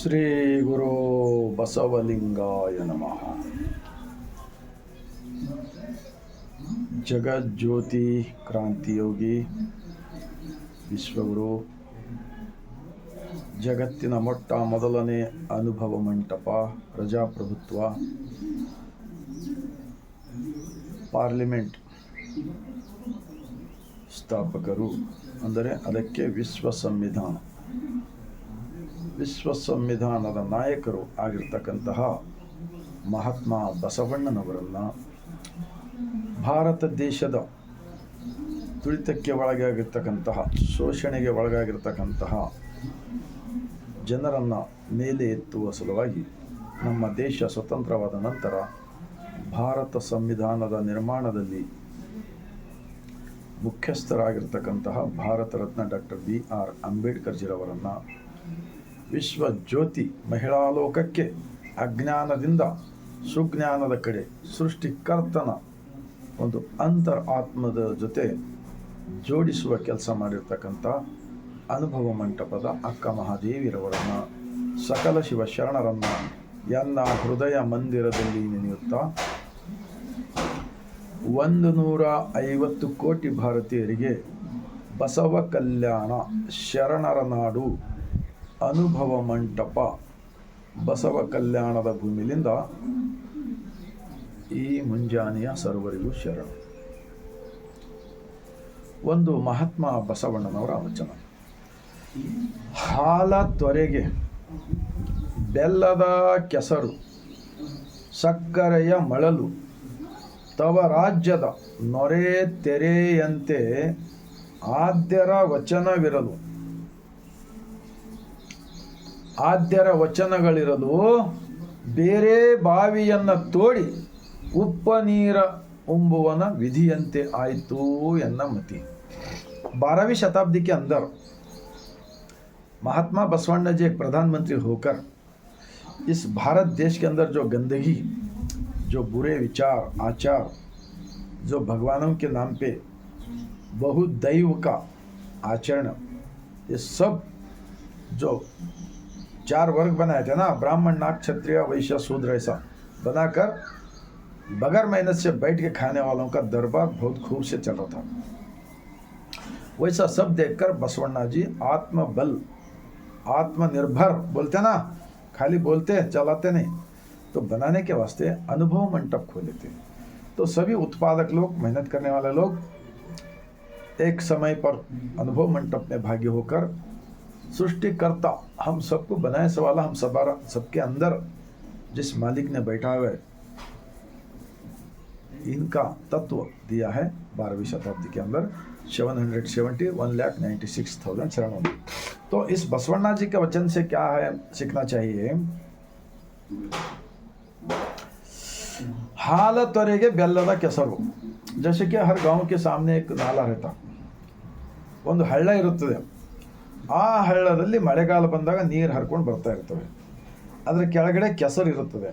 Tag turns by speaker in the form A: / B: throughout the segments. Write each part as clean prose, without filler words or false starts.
A: ಶ್ರೀ ಗುರು ಬಸವಲಿಂಗಾಯ ನಮಃ. ಜಗಜ್ಯೋತಿ ಕ್ರಾಂತಿಯೋಗಿ ವಿಶ್ವಗುರು, ಜಗತ್ತಿನ ಮೊಟ್ಟ ಮೊದಲನೇ ಅನುಭವ ಮಂಟಪ, ಪ್ರಜಾಪ್ರಭುತ್ವ, ಪಾರ್ಲಿಮೆಂಟ್ ಸ್ಥಾಪಕರು, ಅಂದರೆ ಅದಕ್ಕೆ ವಿಶ್ವ ಸಂವಿಧಾನದ ನಾಯಕರು ಆಗಿರ್ತಕ್ಕಂತಹ ಮಹಾತ್ಮ ಬಸವಣ್ಣನವರನ್ನು ಭಾರತ ದೇಶದ ತುಳಿತಕ್ಕೆ ಒಳಗಾಗಿರ್ತಕ್ಕಂತಹ, ಶೋಷಣೆಗೆ ಒಳಗಾಗಿರ್ತಕ್ಕಂತಹ ಜನರನ್ನು ಮೇಲೆ ಎತ್ತುವ ಸಲುವಾಗಿ ನಮ್ಮ ದೇಶ ಸ್ವತಂತ್ರವಾದ ನಂತರ ಭಾರತ ಸಂವಿಧಾನದ ನಿರ್ಮಾಣದಲ್ಲಿ ಮುಖ್ಯಸ್ಥರಾಗಿರ್ತಕ್ಕಂತಹ ಭಾರತ ರತ್ನ ಡಾಕ್ಟರ್ BR ಅಂಬೇಡ್ಕರ್ಜಿರವರನ್ನು ವಿಶ್ವ ಜ್ಯೋತಿ, ಮಹಿಳಾ ಲೋಕಕ್ಕೆ ಅಜ್ಞಾನದಿಂದ ಸುಜ್ಞಾನದ ಕಡೆ ಸೃಷ್ಟಿಕರ್ತನ ಒಂದು ಆತ್ಮದ ಜೊತೆ ಜೋಡಿಸುವ ಕೆಲಸ ಮಾಡಿರ್ತಕ್ಕಂಥ ಅನುಭವ ಮಂಟಪದ ಅಕ್ಕ ಮಹಾದೇವಿರವರನ್ನು, ಸಕಲ ಶಿವಶರಣರನ್ನು ಎನ್ನ ಹೃದಯ ಮಂದಿರದಲ್ಲಿ ನೆನೆಯುತ್ತಾ 150 ಕೋಟಿ ಭಾರತೀಯರಿಗೆ ಬಸವ ಕಲ್ಯಾಣ ಶರಣರ ನಾಡು ಅನುಭವ ಮಂಟಪ ಬಸವ ಕಲ್ಯಾಣದ ಭೂಮಿಲಿಂದ ಈ ಮುಂಜಾನೆಯ ಸರ್ವರಿಗೂ ಶರಣ. ಒಂದು ಮಹಾತ್ಮ ಬಸವಣ್ಣನವರ ವಚನ: ಹಾಲ ತೊರೆಗೆ ಬೆಲ್ಲದ ಕೆಸರು, ಸಕ್ಕರೆಯ ಮಳಲು, ತವ ರಾಜ್ಯದ ನೊರೆ ತೆರೆಯಂತೆ ಆದ್ಯರ ವಚನಗಳಿರಲು ಬೇರೆ ಬಾವಿಯನ್ನು ತೋಡಿ ಉಪ್ಪ ನೀರ ಉಂಬುವನ विधियंते आयतु एन्न मति। 12वीं शताब्दी के अंदर महात्मा बसवण्ण जी एक प्रधानमंत्री होकर इस भारत देश के अंदर जो गंदगी, जो बुरे विचार आचार, जो भगवानों के नाम पे बहुदैव का आचरण, ये सब जो 4 वर्ग बनाए थे ना, ब्राह्मण नाग क्षत्रिय वैश्य शूद्र, ऐसा बनाकर बगैर मेहनत से बैठ के खाने वालों का दरबार बहुत खूब से चल रहा था। वैसा सब देखकर बसवण्णा जी आत्मबल, आत्मनिर्भर बोलते ना, खाली बोलते चलाते नहीं, तो बनाने के वास्ते अनुभव मंडप खोले थे। तो सभी उत्पादक लोग, मेहनत करने वाले लोग एक समय पर अनुभव मंडप में भागी होकर सृष्टिकर्ता, हम सबको बनाए सवाला, हम सबके अंदर जिस मालिक ने बैठा हुआ है, इनका तत्व दिया है 12वीं शताब्दी के अंदर 1,96,000 शरणों में। तो इस बसवण्णा जी के वचन से क्या है सीखना चाहिए? हाल त्वरेगे बेಲ್ಲದ ಕೆಸರು. जैसे कि हर गांव के सामने एक नाला रहता, ಒಂದು ಹಳ್ಳ ಇರುತ್ತದೆ. ಆ ಹಳ್ಳದಲ್ಲಿ ಮಳೆಗಾಲ ಬಂದಾಗ ನೀರು ಹರ್ಕೊಂಡು ಬರ್ತಾ ಇರ್ತವೆ. ಅದರ ಕೆಳಗಡೆ ಕೆಸರು ಇರುತ್ತದೆ,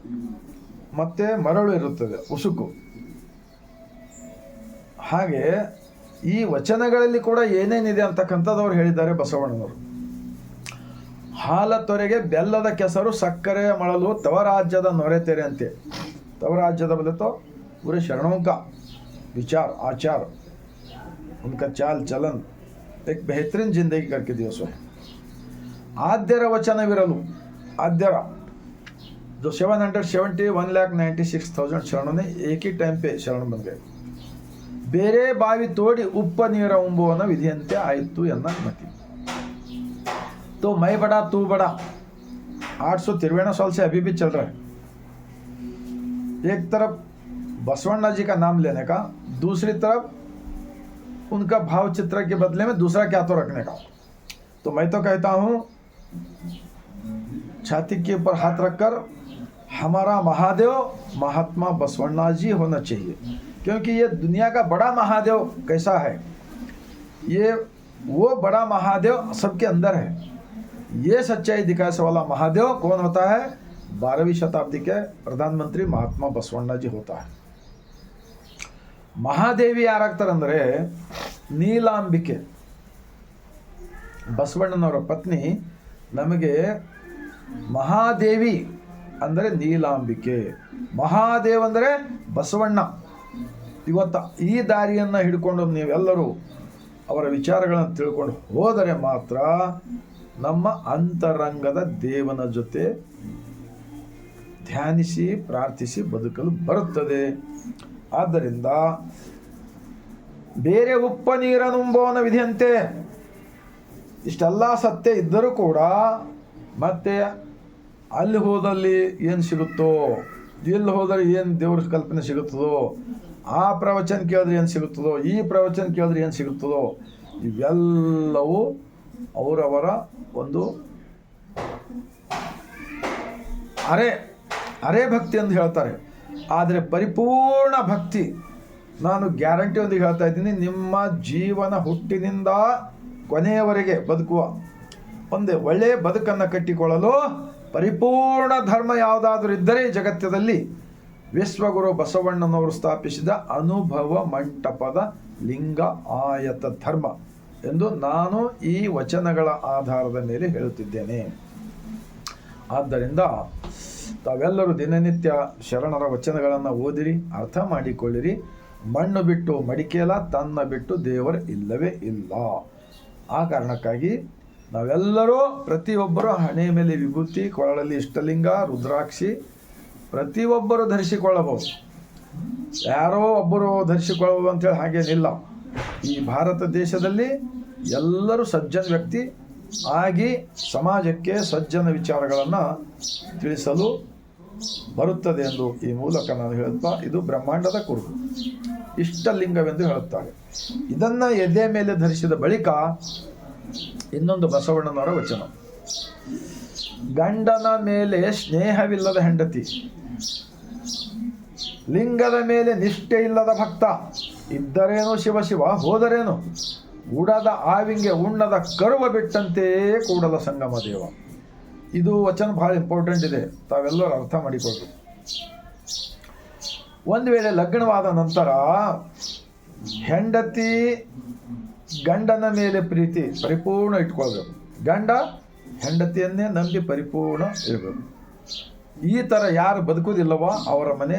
A: ಮತ್ತೆ ಮರಳು ಇರುತ್ತದೆ, ಉಸುಕು. ಹಾಗೆ ಈ ವಚನಗಳಲ್ಲಿ ಕೂಡ ಏನೇನಿದೆ ಅಂತಕ್ಕಂಥದ್ದು ಅವ್ರು ಹೇಳಿದ್ದಾರೆ ಬಸವಣ್ಣನವರು. ಹಾಲ ತೊರೆಗೆ ಬೆಲ್ಲದ ಕೆಸರು, ಸಕ್ಕರೆಯ ಮಳಲು, तव राज्यದ नोरे तेरे अंते। तव राज्यದ बोले तो पूरे शरणों का विचार आचार, उनका चाल चलन, एक बेहतरीन जिंदगी करके दिया सो है। आद्यर वचनविरलु, आद्यर जो 1,96,000 शरणों ने एक ही टाइम पे शरण बन गए। ಬೇರೆ ಬಾವಿ ತೋಡಿ ಉಪ್ಪ ನೀರ ಉಂಬುವನ ವಿಧಿಯಂತೆ ಆಯಿತು ಎನ್ನ ಮತಿ। तो मैं बड़ा तू बड़ा 893 साल से अभी भी चल रहा है। एक तरफ बसवण्णा जी का नाम लेने का, दूसरी तरफ उनका भाव चित्र के बदले में दूसरा क्या तो रखने का। तो मैं तो कहता हूँ, छाती के ऊपर हाथ रखकर हमारा महादेव महात्मा बसवण्णा जी होना चाहिए, क्योंकि ये दुनिया का बड़ा महादेव कैसा है, ये वो बड़ा महादेव सबके अंदर है। ये सच्चाई दिखाने वाला महादेव कौन होता है? 12वीं शताब्दी के प्रधानमंत्री महात्मा बसवण्णा जी होता है। महादेवी ಯಾರಾಗ್ತಾರಂದ್ರೆ ನೀಲಾಂಬಿಕೆ, ಬಸವಣ್ಣನವರ ಪತ್ನಿ. ನಮಗೆ ಮಹಾದೇವಿ ಅಂದರೆ ನೀಲಾಂಬಿಕೆ, ಮಹಾದೇವ ಅಂದರೆ ಬಸವಣ್ಣ. ಇವತ್ತು ಈ ದಾರಿಯನ್ನು ಹಿಡ್ಕೊಂಡು ನೀವೆಲ್ಲರೂ ಅವರ ವಿಚಾರಗಳನ್ನು ತಿಳ್ಕೊಂಡು ಹೋದರೆ ಮಾತ್ರ ನಮ್ಮ ಅಂತರಂಗದ ದೇವನ ಜೊತೆ ಧ್ಯಾನಿಸಿ ಪ್ರಾರ್ಥಿಸಿ ಬದುಕಲು ಬರುತ್ತದೆ. ಆದ್ದರಿಂದ ಬೇರೆ ಉಪ್ಪ ನೀರನುಂಬೋನ ವಿಧಿಯಂತೆ ಇಷ್ಟೆಲ್ಲ ಸತ್ಯ ಇದ್ದರೂ ಕೂಡ ಮತ್ತೆ ಅಲ್ಲಿ ಹೋದಲ್ಲಿ ಏನು ಸಿಗುತ್ತೋ, ಇಲ್ಲಿ ಹೋದರೆ ಏನು ದೇವ್ರ ಕಲ್ಪನೆ ಸಿಗುತ್ತದೋ, ಆ ಪ್ರವಚನ ಕೇಳಿದ್ರೆ ಏನು ಸಿಗುತ್ತದೋ, ಈ ಪ್ರವಚನ ಕೇಳಿದ್ರೆ ಏನು ಸಿಗುತ್ತದೋ, ಇವೆಲ್ಲವೂ ಅವರವರ ಒಂದು ಅರೆ ಭಕ್ತಿ ಎಂದು ಹೇಳ್ತಾರೆ. ಆದರೆ ಪರಿಪೂರ್ಣ ಭಕ್ತಿ, ನಾನು ಗ್ಯಾರಂಟಿ ಒಂದಿಗೆ ಹೇಳ್ತಾ ಇದ್ದೀನಿ, ನಿಮ್ಮ ಜೀವನ ಹುಟ್ಟಿನಿಂದ ಕೊನೆಯವರೆಗೆ ಬದುಕುವ ಒಂದು ಒಳ್ಳೆಯ ಬದುಕನ್ನು ಕಟ್ಟಿಕೊಳ್ಳಲು ಪರಿಪೂರ್ಣ ಧರ್ಮ ಯಾವುದಾದ್ರೂ ಇದ್ದರೆ ಈ ಜಗತ್ತದಲ್ಲಿ ವಿಶ್ವಗುರು ಬಸವಣ್ಣನವರು ಸ್ಥಾಪಿಸಿದ ಅನುಭವ ಮಂಟಪದ ಲಿಂಗ ಆಯತ ಧರ್ಮ ಎಂದು ನಾನು ಈ ವಚನಗಳ ಆಧಾರದ ಮೇಲೆ ಹೇಳುತ್ತಿದ್ದೇನೆ. ಆದ್ದರಿಂದ ತಾವೆಲ್ಲರೂ ದಿನನಿತ್ಯ ಶರಣರ ವಚನಗಳನ್ನು ಓದಿರಿ, ಅರ್ಥ ಮಾಡಿಕೊಳ್ಳಿರಿ. ಮಣ್ಣು ಬಿಟ್ಟು ಮಡಿಕೆಲ್ಲ, ತನ್ನ ಬಿಟ್ಟು ದೇವರ ಇಲ್ಲವೇ ಇಲ್ಲ. ಆ ಕಾರಣಕ್ಕಾಗಿ ನಾವೆಲ್ಲರೂ ಪ್ರತಿಯೊಬ್ಬರು ಹಣೆ ಮೇಲೆ ವಿಭೂತಿ, ಕೊರಳಲ್ಲಿ ಇಷ್ಟಲಿಂಗ, ರುದ್ರಾಕ್ಷಿ ಪ್ರತಿಯೊಬ್ಬರು ಧರಿಸಿಕೊಳ್ಳಬಹುದು. ಯಾರೋ ಒಬ್ಬರು ಧರಿಸಿಕೊಳ್ಳಬಹುದು ಅಂತೇಳಿ ಹಾಗೇನಿಲ್ಲ. ಈ ಭಾರತ ದೇಶದಲ್ಲಿ ಎಲ್ಲರೂ ಸಜ್ಜನ ವ್ಯಕ್ತಿ ಆಗಿ ಸಮಾಜಕ್ಕೆ ಸಜ್ಜನ ವಿಚಾರಗಳನ್ನು ತಿಳಿಸಲು ಬರುತ್ತದೆ ಎಂದು ಈ ಮೂಲಕ ನಾನು ಹೇಳುತ್ತಾ, ಇದು ಬ್ರಹ್ಮಾಂಡದ ಕುರುಹು, ಇಷ್ಟಲಿಂಗವೆಂದು ಹೇಳುತ್ತಾರೆ. ಇದನ್ನು ಎದೆ ಮೇಲೆ ಧರಿಸಿದ ಬಳಿಕ ಇನ್ನೊಂದು ಬಸವಣ್ಣನವರ ವಚನ: ಗಂಡನ ಮೇಲೆ ಸ್ನೇಹವಿಲ್ಲದ ಹೆಂಡತಿ, ಲಿಂಗದ ಮೇಲೆ ನಿಷ್ಠೆ ಇಲ್ಲದ ಭಕ್ತ, ಇದ್ದರೇನು ಶಿವ ಶಿವ ಹೋದರೇನು, ಉಡದ ಆವಿಂಗೆ ಉಣ್ಣದ ಕರುವ ಬಿಟ್ಟಂತೆ ಕೂಡಲ ಸಂಗಮ ದೇವ. ಇದು ವಚನ ಭಾಳ ಇಂಪಾರ್ಟೆಂಟ್ ಇದೆ, ತಾವೆಲ್ಲರೂ ಅರ್ಥ ಮಾಡಿಕೊಳ್ಳಿ. ಒಂದು ವೇಳೆ ಲಗ್ನವಾದ ನಂತರ ಹೆಂಡತಿ ಗಂಡನ ಮೇಲೆ ಪ್ರೀತಿ ಪರಿಪೂರ್ಣ ಇಟ್ಕೊಳ್ಬೇಕು, ಗಂಡ ಹೆಂಡತಿಯನ್ನೇ ನಂಬಿ ಪರಿಪೂರ್ಣ ಇರಬೇಕು. ಈ ಥರ ಯಾರು ಬದುಕುವುದಿಲ್ಲವೋ ಅವರ ಮನೆ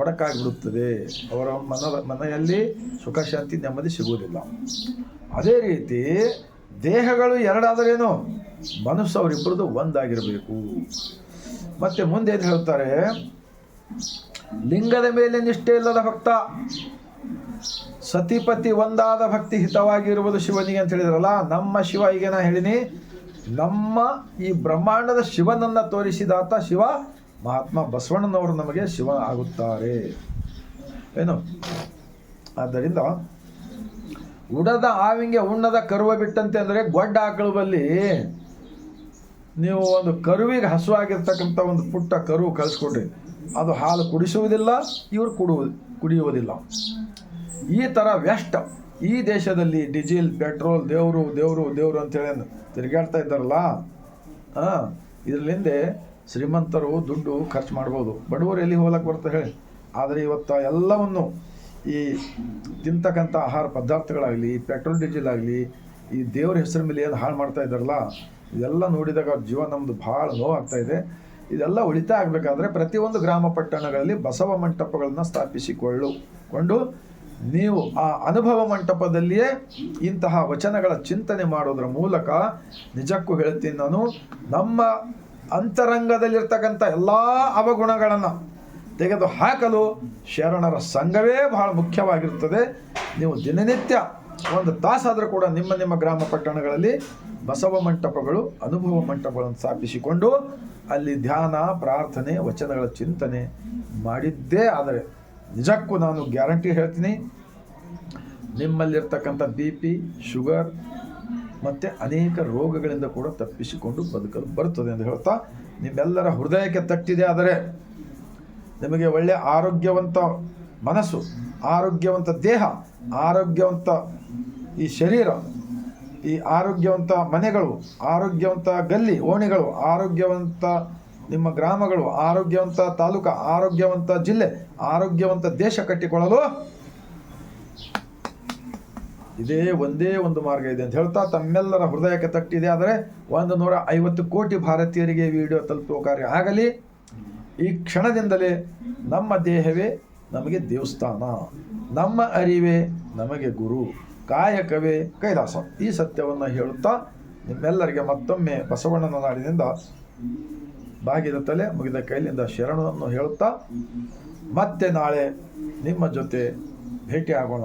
A: ಒಡಕಾಗಿಬಿಡುತ್ತದೆ, ಅವರ ಮನೆಯಲ್ಲಿ ಸುಖ ಶಾಂತಿ ನೆಮ್ಮದಿ ಸಿಗುವುದಿಲ್ಲ. ಅದೇ ರೀತಿ ದೇಹಗಳು ಎರಡಾದರೇನು, ಮನಸ್ಸು ಅವರಿಬ್ಬರದು ಒಂದಾಗಿರಬೇಕು. ಮತ್ತೆ ಮುಂದೆ ಏನು ಹೇಳ್ತಾರೆ, ಲಿಂಗದ ಮೇಲೆ ನಿಷ್ಠೆ ಇಲ್ಲದ ಭಕ್ತ, ಸತಿಪತಿ ಒಂದಾದ ಭಕ್ತಿ ಹಿತವಾಗಿರುವುದು ಶಿವನಿಗೆ ಅಂತ ಹೇಳಿದ್ರಲ್ಲ. ನಮ್ಮ ಶಿವ, ಈಗ ನಾ ಹೇಳಿನಿ, ನಮ್ಮ ಈ ಬ್ರಹ್ಮಾಂಡದ ಶಿವನನ್ನು ತೋರಿಸಿದಾತ ಶಿವ ಮಹಾತ್ಮ ಬಸವಣ್ಣನವರು ನಮಗೆ ಶಿವ ಆಗುತ್ತಾರೆ ಏನು. ಆದ್ದರಿಂದ ಉಡದ ಆವಿಂಗೆ ಉಣ್ಣದ ಕರುವ ಬಿಟ್ಟಂತೆ ಅಂದರೆ, ಗೊಡ್ಡ ಆಕಳುವಲ್ಲಿ ನೀವು ಒಂದು ಕರುವಿಗೆ ಹಸುವಾಗಿರ್ತಕ್ಕಂಥ ಒಂದು ಪುಟ್ಟ ಕರು ಕಳಿಸ್ಕೊಡ್ರಿ, ಅದು ಹಾಲು ಕುಡಿಸುವುದಿಲ್ಲ, ಇವರು ಕುಡಿಯುವುದಿಲ್ಲ. ಈ ಥರ ವ್ಯಷ್ಟ ಈ ದೇಶದಲ್ಲಿ ಡೀಸೆಲ್ ಪೆಟ್ರೋಲ್ ದೇವರು ದೇವರು ದೇವರು ಅಂತೇಳಿ ತಿರುಗಾಡ್ತಾ ಇದ್ದಾರಲ್ಲ. ಇದರಿಂದ ಶ್ರೀಮಂತರು ದುಡ್ಡು ಖರ್ಚು ಮಾಡ್ಬೋದು, ಬಡವರು ಎಲ್ಲಿ ಹೋಗ್ಲಕ್ಕೆ ಬರ್ತಾ ಹೇಳಿ. ಆದರೆ ಇವತ್ತು ಎಲ್ಲವನ್ನು ಈ ತಿಂತಕ್ಕಂಥ ಆಹಾರ ಪದಾರ್ಥಗಳಾಗಲಿ, ಪೆಟ್ರೋಲ್ ಡೀಸೆಲ್ ಆಗಲಿ, ಈ ದೇವ್ರ ಹೆಸರು ಮೇಲೆ ಏನು ಹಾಳು ಮಾಡ್ತಾ ಇದ್ದಾರಲ್ಲ, ಇದೆಲ್ಲ ನೋಡಿದಾಗ ಜೀವ ನಮ್ಮದು ಭಾಳ ನೋವಾಗ್ತಾಯಿದೆ. ಇದೆಲ್ಲ ಉಳಿತಾಯ ಆಗಬೇಕಾದ್ರೆ ಪ್ರತಿಯೊಂದು ಗ್ರಾಮ ಪಟ್ಟಣಗಳಲ್ಲಿ ಬಸವ ಮಂಟಪಗಳನ್ನು ಸ್ಥಾಪಿಸಿಕೊಂಡು ನೀವು ಆ ಅನುಭವ ಮಂಟಪದಲ್ಲಿಯೇ ಇಂತಹ ವಚನಗಳ ಚಿಂತನೆ ಮಾಡೋದ್ರ ಮೂಲಕ, ನಿಜಕ್ಕೂ ಹೇಳ್ತೀನಿ ನಾನು, ನಮ್ಮ ಅಂತರಂಗದಲ್ಲಿರ್ತಕ್ಕಂಥ ಎಲ್ಲ ಅವಗುಣಗಳನ್ನು ತೆಗೆದು ಹಾಕಲು ಶರಣರ ಸಂಘವೇ ಬಹಳ ಮುಖ್ಯವಾಗಿರ್ತದೆ. ನೀವು ದಿನನಿತ್ಯ ಒಂದು ತಾಸಾದರೂ ಕೂಡ ನಿಮ್ಮ ಗ್ರಾಮ ಪಟ್ಟಣಗಳಲ್ಲಿ ಬಸವ ಮಂಟಪಗಳು, ಅನುಭವ ಮಂಟಪಗಳನ್ನು ಸ್ಥಾಪಿಸಿಕೊಂಡು ಅಲ್ಲಿ ಧ್ಯಾನ, ಪ್ರಾರ್ಥನೆ, ವಚನಗಳ ಚಿಂತನೆ ಮಾಡಿದ್ದೇ ಆದರೆ ನಿಜಕ್ಕೂ ನಾನು ಗ್ಯಾರಂಟಿ ಹೇಳ್ತೀನಿ, ನಿಮ್ಮಲ್ಲಿರ್ತಕ್ಕಂಥ BP, ಶುಗರ್ ಮತ್ತು ಅನೇಕ ರೋಗಗಳಿಂದ ಕೂಡ ತಪ್ಪಿಸಿಕೊಂಡು ಬದುಕಲು ಬರುತ್ತದೆ ಎಂದು ಹೇಳ್ತಾ, ನಿಮ್ಮೆಲ್ಲರ ಹೃದಯಕ್ಕೆ ತಟ್ಟಿದೆ ಆದರೆ ನಿಮಗೆ ಒಳ್ಳೆಯ ಆರೋಗ್ಯವಂತ ಮನಸ್ಸು, ಆರೋಗ್ಯವಂತ ದೇಹ, ಆರೋಗ್ಯವಂತ ಈ ಶರೀರ, ಈ ಆರೋಗ್ಯವಂತ ಮನೆಗಳು, ಆರೋಗ್ಯವಂತ ಗಲ್ಲಿ ಓಣಿಗಳು, ಆರೋಗ್ಯವಂತ ನಿಮ್ಮ ಗ್ರಾಮಗಳು, ಆರೋಗ್ಯವಂತ ತಾಲೂಕು, ಆರೋಗ್ಯವಂತ ಜಿಲ್ಲೆ, ಆರೋಗ್ಯವಂತ ದೇಶ ಕಟ್ಟಿಕೊಳ್ಳಲು ಇದೇ ಒಂದೇ ಒಂದು ಮಾರ್ಗ ಇದೆ ಅಂತ ಹೇಳ್ತಾ ತಮ್ಮೆಲ್ಲರ ಹೃದಯಕ್ಕೆ ತಟ್ಟಿದೆ. ಆದರೆ 150 ಕೋಟಿ ಭಾರತೀಯರಿಗೆ ವಿಡಿಯೋ ತಲುಪುವ ಕಾರ್ಯ ಆಗಲಿ. ಈ ಕ್ಷಣದಿಂದಲೇ ನಮ್ಮ ದೇಹವೇ ನಮಗೆ ದೇವಸ್ಥಾನ, ನಮ್ಮ ಅರಿವೇ ನಮಗೆ ಗುರು, ಕಾಯಕವೇ ಕೈಲಾಸ. ಈ ಸತ್ಯವನ್ನು ಹೇಳುತ್ತಾ ನಿಮ್ಮೆಲ್ಲರಿಗೆ ಮತ್ತೊಮ್ಮೆ ಬಸವಣ್ಣನ ನಾಡಿನಿಂದ ಬಾಗಿದ ತಲೆ ಮುಗಿದ ಕೈಲಿಂದ ಶರಣವನ್ನು ಹೇಳುತ್ತಾ ಮತ್ತೆ ನಾಳೆ ನಿಮ್ಮ ಜೊತೆ ಭೇಟಿಯಾಗೋಣ.